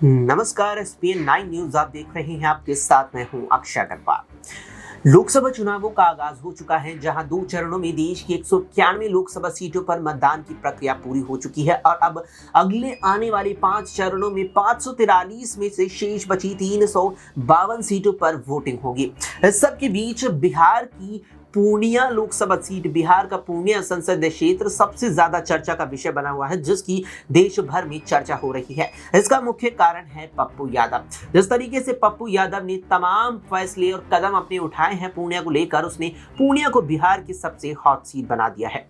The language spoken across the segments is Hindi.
नमस्कार। एसपीएन 9 न्यूज आप देख रहे हैं। आपके साथ मैं हूं अक्षय अग्रवाल। लोकसभा चुनावों का आगाज हो चुका है, जहां 2 चरणों में देश की 191 लोकसभा सीटों पर मतदान की प्रक्रिया पूरी हो चुकी है और अब अगले आने वाले 5 चरणों में 543 में से शेष बची 352 सीटों पर वोटिंग होगी। इस सब के बीच बिहार की पूर्णिया लोकसभा सीट, बिहार का पूर्णिया संसदीय क्षेत्र सबसे ज्यादा चर्चा का विषय बना हुआ है, जिसकी देश भर में चर्चा हो रही है। इसका मुख्य कारण है पप्पू यादव। जिस तरीके से पप्पू यादव ने तमाम फैसले और कदम अपने उठाए हैं पूर्णिया को लेकर, उसने पूर्णिया को बिहार की सबसे हॉट सीट बना दिया है।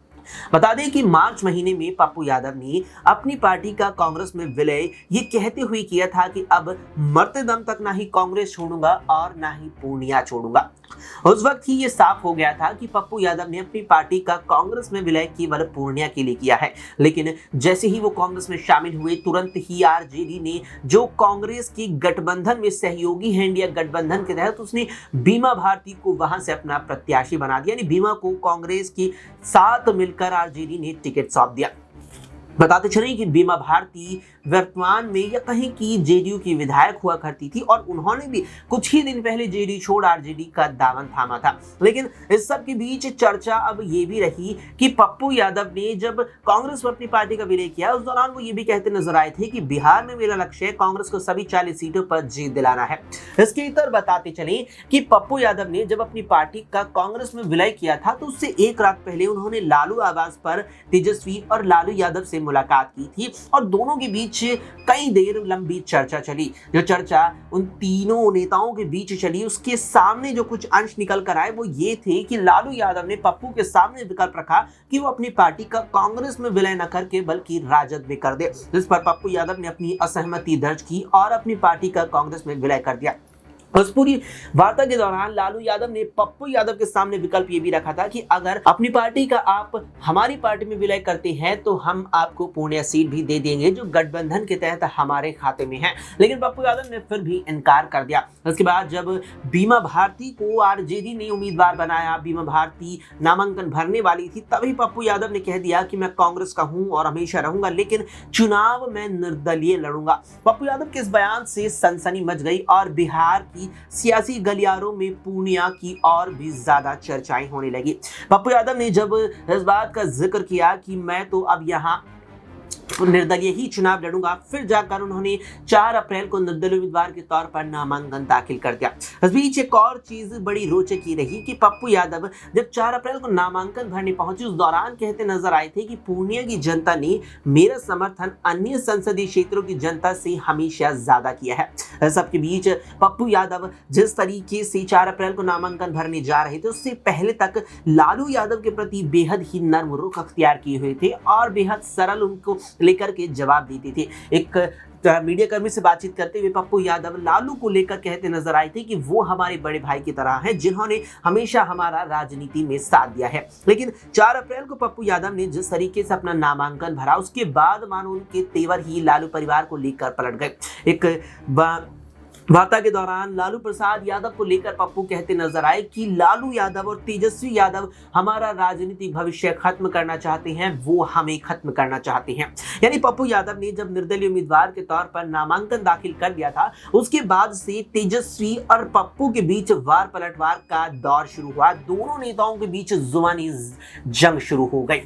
बता दें कि मार्च महीने में पप्पू यादव ने अपनी पार्टी का कांग्रेस में विलय ये कहते हुए किया था कि अब मरते दम तक ना ही कांग्रेस छोड़ूंगा और ना ही पूर्णिया छोड़ूंगा। उस वक्त ही ये साफ हो गया था कि पप्पू यादव ने अपनी पार्टी का कांग्रेस में विलय केवल पूर्णिया के लिए किया है। लेकिन जैसे ही वो कांग्रेस में शामिल हुए, तुरंत ही आरजेडी ने, जो कांग्रेस की गठबंधन में सहयोगी है इंडिया गठबंधन के तहत, उसने बीमा भारती को वहां से अपना प्रत्याशी बना दिया। यानी बीमा को कांग्रेस के साथ मिलकर आरजेडी ने टिकट सौंप दिया। बताते चलें कि बीमा भारती वर्तमान में या कहीं की जेडीयू की विधायक हुआ करती थी और उन्होंने भी कुछ ही दिन पहले जेडीयू छोड़ आरजेडी का दामन थामा था। लेकिन इस सब के बीच चर्चा अब ये भी रही कि पप्पू यादव ने जब कांग्रेस में अपनी पार्टी का विलय किया, उस दौरान वो ये भी कहते नजर आए थे कि बिहार में मेरा लक्ष्य है कांग्रेस को सभी 40 सीटों पर जीत दिलाना है। इसके इतर बताते चले कि पप्पू यादव ने जब अपनी पार्टी का कांग्रेस में विलय किया था, तो उससे एक रात पहले उन्होंने लालू आवास पर तेजस्वी और लालू यादव से मुलाकात की थी और दोनों के बीच कई देर लंबी चर्चा चली। जो चर्चा उन तीनों नेताओं के बीच चली, उसके सामने जो कुछ अंश निकल कर आए वो ये थे कि लालू यादव ने पप्पू के सामने विकल्प रखा कि वो अपनी पार्टी का कांग्रेस में विलय न करके बल्कि राजद में कर दे, जिस पर पप्पू यादव ने अपनी असहमति दर्ज की और अपनी पार्टी का कांग्रेस में विलय कर दिया। उस पूरी वार्ता के दौरान लालू यादव ने पप्पू यादव के सामने विकल्प ये भी रखा था कि अगर अपनी पार्टी का आप हमारी पार्टी में विलय करते हैं तो हम आपको पूर्णिया सीट भी दे देंगे, जो गठबंधन के तहत हमारे खाते में है। लेकिन पप्पू यादव ने फिर भी इनकार कर दिया। उसके बाद जब बीमा भारती को आरजेडी ने उम्मीदवार बनाया, बीमा भारती नामांकन भरने वाली थी, तभी पप्पू यादव ने कह दिया कि मैं कांग्रेस का हूं और हमेशा रहूंगा, लेकिन चुनाव में निर्दलीय लड़ूंगा। पप्पू यादव के इस बयान से सनसनी मच गई और बिहार की सियासी गलियारों में पूर्णिया की और भी ज्यादा चर्चाएं होने लगी। पप्पू यादव ने जब इस बात का जिक्र किया कि मैं तो अब यहां निर्दलीय ही चुनाव लड़ूंगा, फिर जाकर उन्होंने 4 अप्रैल को निर्दलीय उम्मीदवार के तौर पर नामांकन दाखिल कर दिया। इस बीच एक और चीज बड़ी रोचक ही रही कि पप्पू यादव जब 4 अप्रैल को नामांकन भरने पहुंचे, उस दौरान कहते नजर आए थे कि पूर्णिया की जनता ने मेरा समर्थन अन्य संसदीय क्षेत्रों की जनता से हमेशा ज्यादा किया है। इस सबके बीच पप्पू यादव जिस तरीके से 4 अप्रैल को नामांकन भरने जा रहे थे, उससे पहले तक लालू यादव के प्रति बेहद ही नर्म रुख अख्तियार किए हुए थे और बेहद सरल उनको लेकर के जवाब देते थे। एक मीडिया कर्मी से बातचीत करते हुए पप्पू यादव लालू को लेकर कहते नजर आए थे कि वो हमारे बड़े भाई की तरह हैं, जिन्होंने हमेशा हमारा राजनीति में साथ दिया है। लेकिन 4 अप्रैल को पप्पू यादव ने जिस तरीके से अपना नामांकन भरा, उसके बाद मानो उनके तेवर ही लालू परिवार को लेकर पलट गए। एक वार्ता के दौरान लालू प्रसाद यादव को लेकर पप्पू कहते नजर आए कि लालू यादव और तेजस्वी यादव हमारा राजनीतिक भविष्य खत्म करना चाहते हैं, वो हमें खत्म करना चाहते हैं। यानी पप्पू यादव ने जब निर्दलीय उम्मीदवार के तौर पर नामांकन दाखिल कर दिया था, उसके बाद से तेजस्वी और पप्पू के बीच वार पलटवार का दौर शुरू हुआ। दोनों नेताओं के बीच जुबानी जंग शुरू हो गई।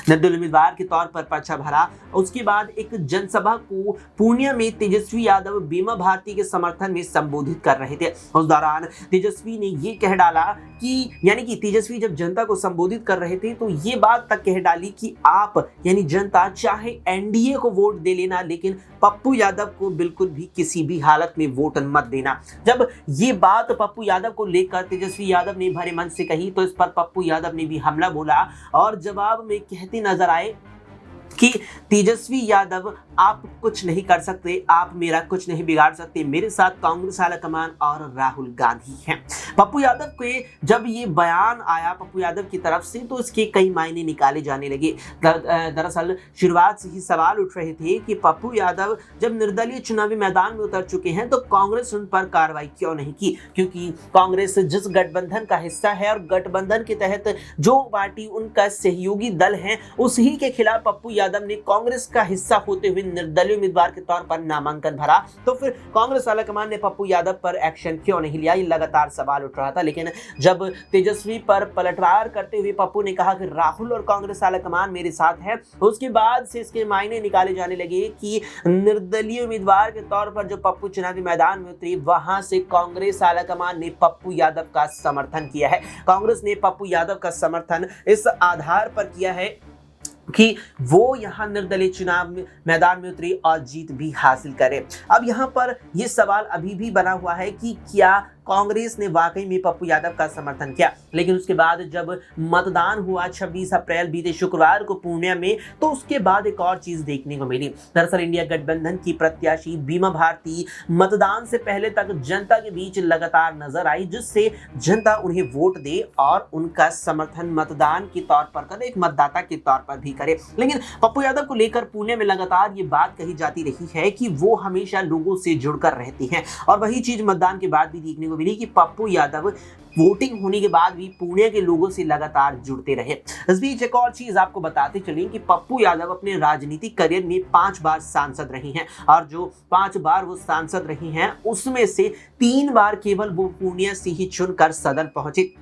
निर्दलीय उम्मीदवार के तौर पर पर्चा भरा, उसके बाद एक जनसभा को पूर्णिया में तेजस्वी यादव बीमा भारती के समर्थन में संबोधित कर रहे थे। उस दौरान तेजस्वी ने ये कह डाला कि यानी कि तेजस्वी जब जनता को संबोधित कर रहे थे तो ये बात तक कह डाली कि आप यानी जनता चाहे एनडीए को वोट दे लेना, लेकिन पप्पू यादव को बिल्कुल भी किसी भी हालत में वोट मत देना। जब ये बात पप्पू यादव को लेकर तेजस्वी यादव ने भरे मन से कही, तो इस पर पप्पू यादव ने भी हमला बोला और जवाब में कहते नजर आए कि तेजस्वी यादव आप कुछ नहीं कर सकते, आप मेरा कुछ नहीं बिगाड़ सकते, मेरे साथ कांग्रेस हाईकमान और राहुल गांधी हैं। पप्पू यादव के जब ये बयान आया पप्पू यादव की तरफ से, तो इसके कई मायने निकाले जाने लगे। दरअसल शुरुआत से ही सवाल उठ रहे थे कि पप्पू यादव जब निर्दलीय चुनावी मैदान में उतर चुके हैं तो कांग्रेस उन पर कार्रवाई क्यों नहीं की, क्योंकि कांग्रेस जिस गठबंधन का हिस्सा है और गठबंधन के तहत जो पार्टी उनका सहयोगी दल है, उसी के खिलाफ पप्पू यादव ने कांग्रेस का हिस्सा होते हुए निर्दलीय उम्मीदवार के तौर पर नामांकन भरा, तो फिर कांग्रेस आलाकमान ने पप्पू यादव पर एक्शन क्यों नहीं लिया, ये लगातार सवाल उठ रहा था। लेकिन जब तेजस्वी पर पलटवार करते हुए पप्पू ने कहा कि राहुल और कांग्रेस आलाकमान मेरे साथ है, उसके बाद से इसके मायने निकाले जाने लगे कि निर्दलीय उम्मीदवार के तौर पर जो पप्पू चुनावी मैदान में उतरी, वहां से कांग्रेस आलाकमान ने पप्पू यादव का समर्थन किया है। कांग्रेस ने पप्पू यादव का समर्थन इस आधार पर किया है कि वो यहां निर्दलीय चुनाव मैदान में उतरी और जीत भी हासिल करे। अब यहां पर यह सवाल अभी भी बना हुआ है कि क्या कांग्रेस ने वाकई में पप्पू यादव का समर्थन किया। लेकिन उसके बाद जब मतदान हुआ 26 अप्रैल बीते शुक्रवार को पूर्णिया में, तो उसके बाद एक और चीज देखने को मिली। दरअसल इंडिया गठबंधन की प्रत्याशी बीमा भारती मतदान से पहले तक जनता के बीच लगातार नजर आई, जिससे जनता उन्हें वोट दे और उनका समर्थन मतदान के तौर पर करे, एक मतदाता के तौर पर भी करे। लेकिन पप्पू यादव को लेकर पुणे में लगातार ये बात कही जाती रही है कि वो हमेशा लोगों से जुड़कर रहती हैं, और वही चीज मतदान के बाद भी देखने को मिली कि पप्पू यादव वोटिंग होने के बाद भी पुणे के लोगों से लगातार जुड़ते रहे। इस बीच एक और चीज आपको बताते चलें कि पप्पू यादव अपने राजनीतिक करियर में 5 बार सांसद रही हैं, और जो 5 बार वो सांसद रही हैं उसमें से 3 बार केवल वो पूर्णिया से ही चुनकर सदन पहुंचे।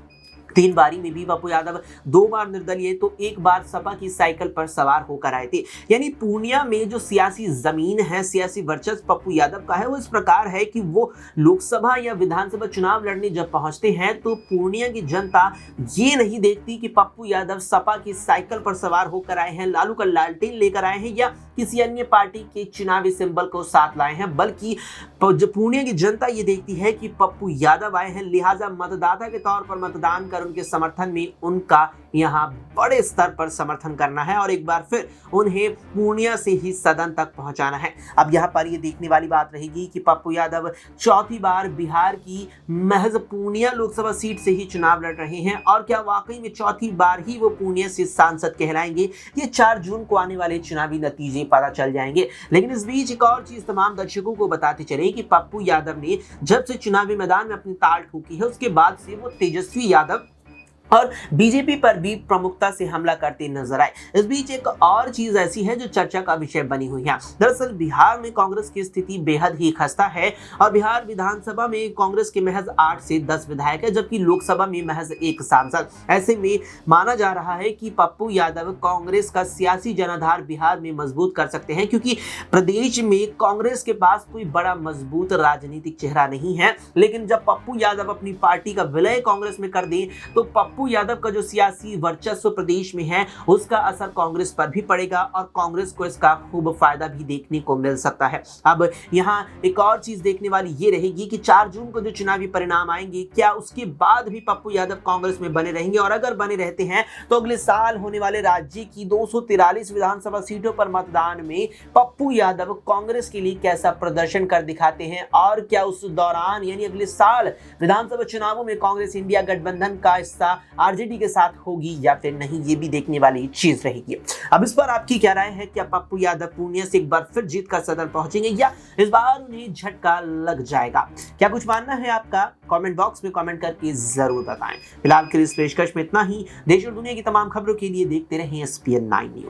3 बारी में भी पप्पू यादव 2 बार निर्दलीय तो 1 बार सपा की साइकिल पर सवार होकर आए थे। यानी पूर्णिया में जो सियासी जमीन है, सियासी वर्चस्व पप्पू यादव का है, वो इस प्रकार है कि वो लोकसभा या विधानसभा चुनाव लड़ने जब पहुंचते हैं तो पूर्णिया की जनता ये नहीं देखती कि पप्पू यादव सपा की साइकिल पर सवार होकर आए हैं, लालू का लालटेन लेकर आए हैं या किसी अन्य पार्टी के चुनावी सिंबल को साथ लाए हैं, बल्कि पूर्णिया की जनता ये देखती है कि पप्पू यादव आए हैं, लिहाजा मतदाता के तौर पर मतदान कर उनके समर्थन में उनका यहां बड़े स्तर पर समर्थन करना है और एक बार फिर उन्हें पूर्णिया से ही सदन तक पहुंचाना है। अब यहां पर यह देखने वाली बात रहेगी कि पप्पू यादव 4थी बार बिहार की महज पूर्णिया लोकसभा सीट से ही चुनाव लड़ रहे हैं, और क्या वाकई में 4थी बार ही वो पूर्णिया से सांसद कहलाएंगे, ये 4 जून को आने वाले चुनावी नतीजे पता चल जाएंगे। लेकिन इस बीच एक और चीज तमाम दर्शकों को बताते चले कि पप्पू यादव ने जब से चुनावी मैदान में अपनी ताल ठोकी है, उसके बाद से वो तेजस्वी यादव और बीजेपी पर भी प्रमुखता से हमला करते नजर आए। इस बीच एक और चीज ऐसी है जो चर्चा का विषय बनी हुई है। दरअसल बिहार में कांग्रेस की स्थिति बेहद ही खस्ता है, और बिहार विधानसभा में कांग्रेस के महज 8 से 10 विधायक है, जबकि लोकसभा में महज 1 सांसद। ऐसे में माना जा रहा है कि पप्पू यादव कांग्रेस का सियासी जनाधार बिहार में मजबूत कर सकते हैं, क्योंकि प्रदेश में कांग्रेस के पास कोई बड़ा मजबूत राजनीतिक चेहरा नहीं है। लेकिन जब पप्पू यादव अपनी पार्टी का विलय कांग्रेस में कर दें, तो पप्पू यादव का जो सियासी वर्चस्व प्रदेश में है उसका असर कांग्रेस पर भी पड़ेगा, और कांग्रेस को इसका खूब फायदा भी देखने को मिल सकता है। अब यहां एक और चीज देखने वाली ये रहेगी कि 4 जून को जो चुनावी परिणाम आएंगे, क्या उसके बाद भी पप्पू यादव कांग्रेस में बने रहेंगे, और अगर बने रहते हैं तो अगले साल होने वाले राज्य की 243 विधानसभा सीटों पर मतदान में पप्पू यादव कांग्रेस के लिए कैसा प्रदर्शन कर दिखाते हैं, और क्या उस दौरान यानी अगले साल विधानसभा चुनावों में कांग्रेस इंडिया गठबंधन का हिस्सा आरजेडी के साथ होगी या फिर नहीं, ये भी देखने वाली चीज रहेगी। अब इस पर आपकी क्या राय है? क्या पप्पू यादव पूर्णिया से एक बार फिर जीत कर सदन पहुंचेंगे, या इस बार उन्हें झटका लग जाएगा? क्या कुछ मानना है आपका? कमेंट बॉक्स में कमेंट करके जरूर बताएं। फिलहाल के इस पेशकश में इतना ही। देश और दुनिया की तमाम खबरों के लिए देखते रहें SPN9 न्यूज।